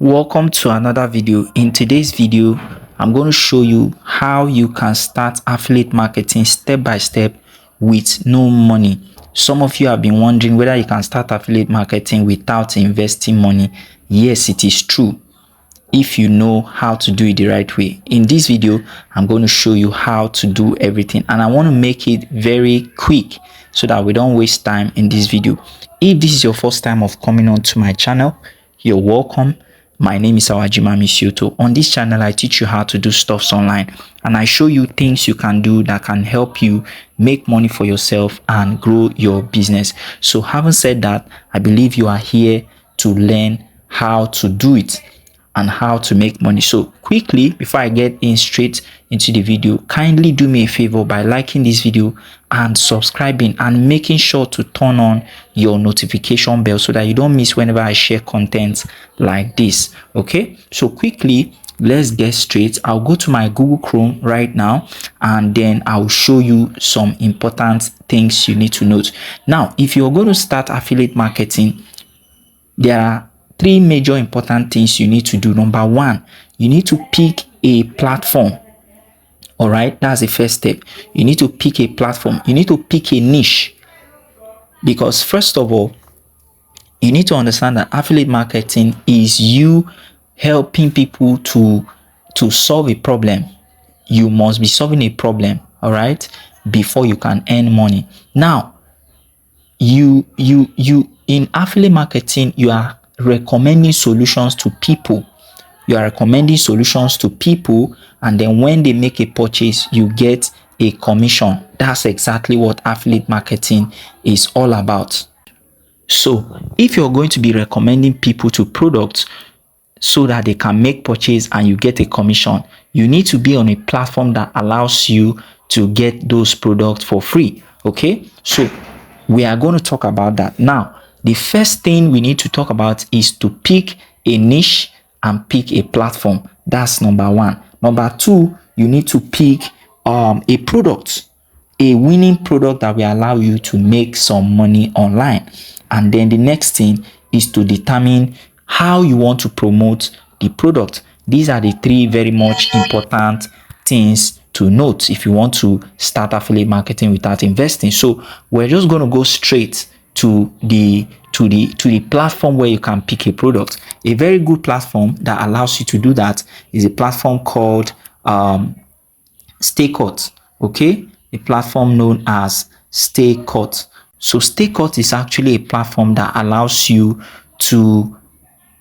Welcome to another video. In today's video, I'm going to show you how you can start affiliate marketing step by step with no money. Some of you have been wondering whether you can start affiliate marketing without investing money. Yes, it is true if you know how to do it the right way. In this video, I'm going to show you how to do everything, and I want to make it very quick so that we don't waste time in this video. If this is your first time of coming on to my channel, you're welcome. My name is Awajimami Sioto. On this channel, I teach you how to do stuffs online, and I show you things you can do that can help you make money for yourself and grow your business. So having said that, I believe you are here to learn how to do it and how to make money. So quickly, before I get in straight into the video, kindly do me a favor by liking this video and subscribing and making sure to turn on your notification bell so that you don't miss whenever I share content like this. Okay, so quickly, let's get straight. I'll go to my Google Chrome right now, and then I'll show you some important things you need to note. Now, if you're going to start affiliate marketing, there are three major important things you need to do. Number one, you need to pick a platform. All right, that's the first step. You need to pick a platform. You need to pick a niche, because first of all, you need to understand that affiliate marketing is you helping people to solve a problem. You must be solving a problem, all right, before you can earn money. Now, you in affiliate marketing, you are recommending solutions to people. You are recommending solutions to people, and then when they make a purchase, you get a commission. That's exactly what affiliate marketing is all about. So if you're going to be recommending people to products so that they can make purchase and you get a commission, you need to be on a platform that allows you to get those products for free. Okay, so we are going to talk about that now. The first thing we need to talk about is to pick a niche and pick a platform. That's number one. Number two, you need to pick a product, a winning product that will allow you to make some money online. And then the next thing is to determine how you want to promote the product. These are the three very much important things to note if you want to start affiliate marketing without investing. So we're just going to go straight to the platform where you can pick a product. A very good platform that allows you to do that is a platform called StayCut. Okay, a platform known as StayCut. So StayCut is actually a platform that allows you to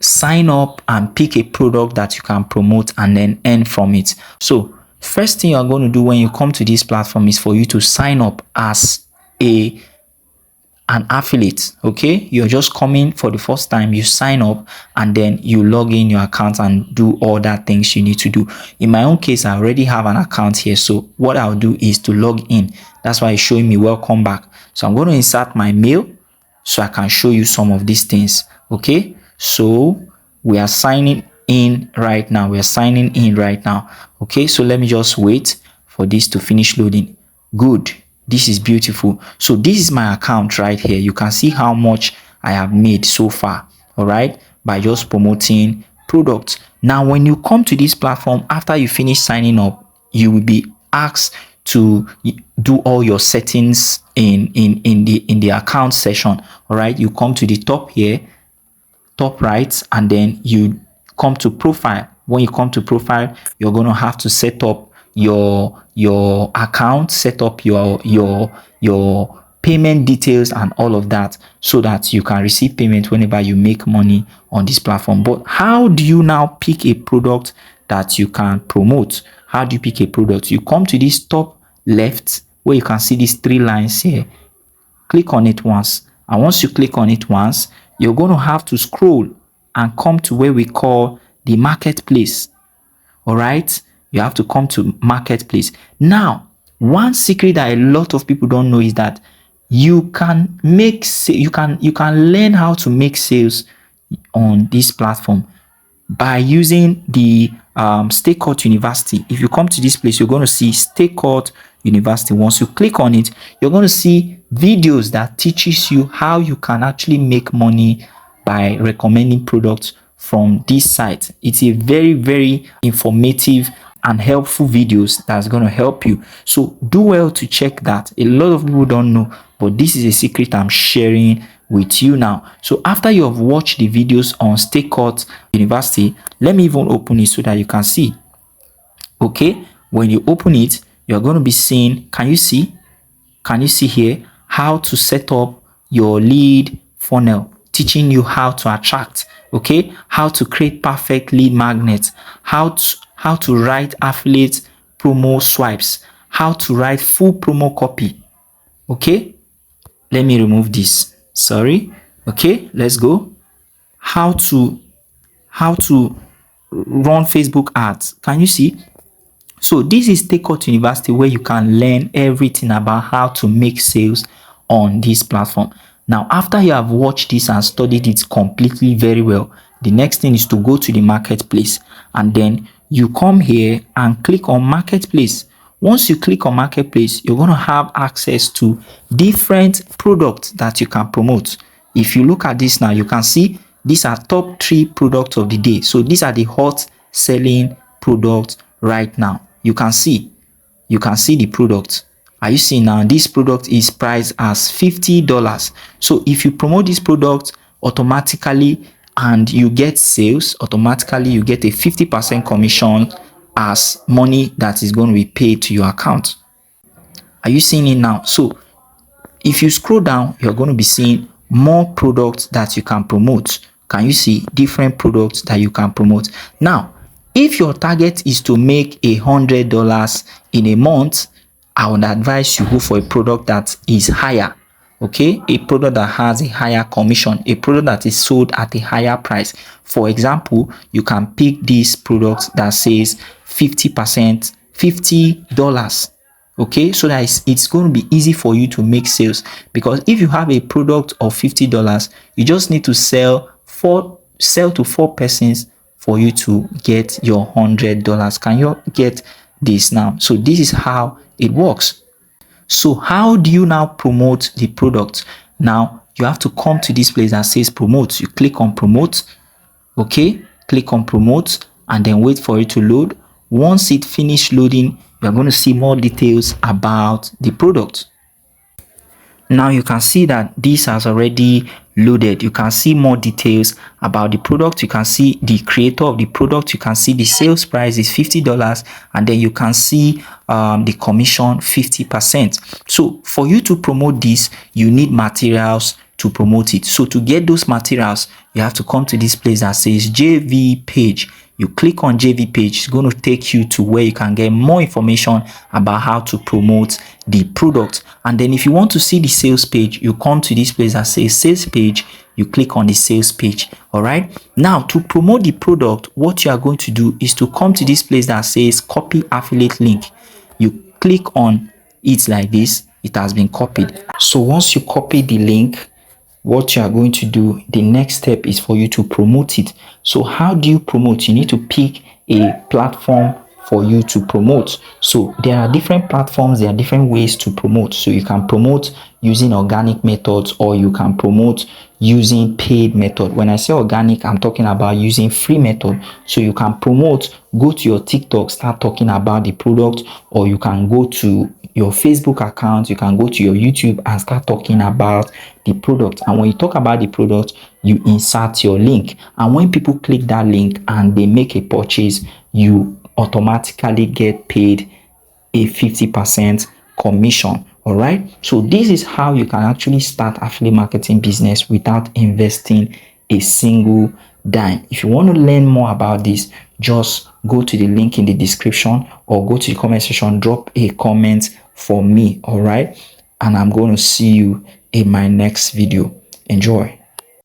sign up and pick a product that you can promote and then earn from it. So first thing you're going to do when you come to this platform is for you to sign up as an affiliate. Okay, you're just coming for the first time, you sign up, and then you log in your account and do all that things you need to do. In my own case, I already have an account here, so what I'll do is to log in. That's why it's showing me welcome back. So I'm going to insert my mail so I can show you some of these things. Okay, so we are signing in right now. Okay, so let me just wait for this to finish loading. Good. This is beautiful. So this is my account right here. You can see how much I have made so far, all right, by just promoting products. Now, when you come to this platform, after you finish signing up, you will be asked to do all your settings in the account section. All right, you come to the top here, top right, and then you come to profile. When you come to profile, you're going to have to set up your account, set up your payment details and all of that, so that you can receive payment whenever you make money on this platform. But how do you now pick a product that you can promote? How do you pick a product? You come to this top left where you can see these three lines here. Click on it once, and once you click on it once, you're going to have to scroll and come to where we call the marketplace. All right, you have to come to marketplace. Now, one secret that a lot of people don't know is that you can learn how to make sales on this platform by using the StayCut University. If you come to this place, you're going to see StayCut University. Once you click on it, you're going to see videos that teaches you how you can actually make money by recommending products from this site. It's a very informative and helpful videos that's going to help you. So do well to check that. A lot of people don't know, but this is a secret I'm sharing with you now. So after you have watched the videos on Stay Cut University, let me even open it so that you can see. Okay, when you open it, you're going to be seeing, can you see here how to set up your lead funnel, teaching you how to attract, okay, how to create perfect lead magnets, how to write affiliate promo swipes, how to write full promo copy. Okay, let me remove this, sorry. Okay, let's go. How to run Facebook ads. Can you see? So this is Stay Cut University, where you can learn everything about how to make sales on this platform. Now, after you have watched this and studied it completely very well, the next thing is to go to the marketplace, and then you come here and click on marketplace. Once you click on marketplace, you're going to have access to different products that you can promote. If you look at this now, you can see these are top 3 products of the day. So these are the hot selling products right now. You can see the product. Are you seeing now? This product is priced as $50. So if you promote this product automatically and you get sales, automatically you get a 50% commission as money that is going to be paid to your account. Are you seeing it now? So if you scroll down, you're going to be seeing more products that you can promote. Can you see different products that you can promote? Now, if your target is to make $100 in a month, I would advise you go for a product that is higher. Okay, a product that has a higher commission, a product that is sold at a higher price. For example, you can pick this product that says 50%, $50. Okay, so that it's going to be easy for you to make sales, because if you have a product of $50, you just need to sell to 4 persons for you to get your $100. Can you get this now? So this is how it works. So how do you now promote the product? Now you have to come to this place that says promote. You click on promote. Okay, click on promote and then wait for it to load. Once it finishes loading, you are going to see more details about the product. Now you can see that this has already loaded. You can see more details about the product. You can see the creator of the product. You can see the sales price is $50, and then you can see the commission 50%. So for you to promote this, you need materials to promote it. So to get those materials, you have to come to this place that says JV page. You click on JV page. It's going to take you to where you can get more information about how to promote the product. And then if you want to see the sales page, you come to this place that says sales page. You click on the sales page. All right, now to promote the product, what you are going to do is to come to this place that says copy affiliate link. You click on it like this. It has been copied. So once you copy the link, what you are going to do, the next step is for you to promote it. So how do you promote? You need to pick a platform for you to promote. So there are different platforms, there are different ways to promote. So you can promote using organic methods, or you can promote using paid method. When I say organic, I'm talking about using free method. So you can promote, go to your TikTok, start talking about the product, or you can go to your Facebook account, you can go to your YouTube and start talking about the product. And when you talk about the product, you insert your link, and when people click that link and they make a purchase, you automatically get paid a 50% commission. All right, so this is how you can actually start affiliate marketing business without investing a single dime. If you want to learn more about this, just go to the link in the description or go to the comment section, drop a comment for me. All right, and I'm going to see you in my next video. Enjoy.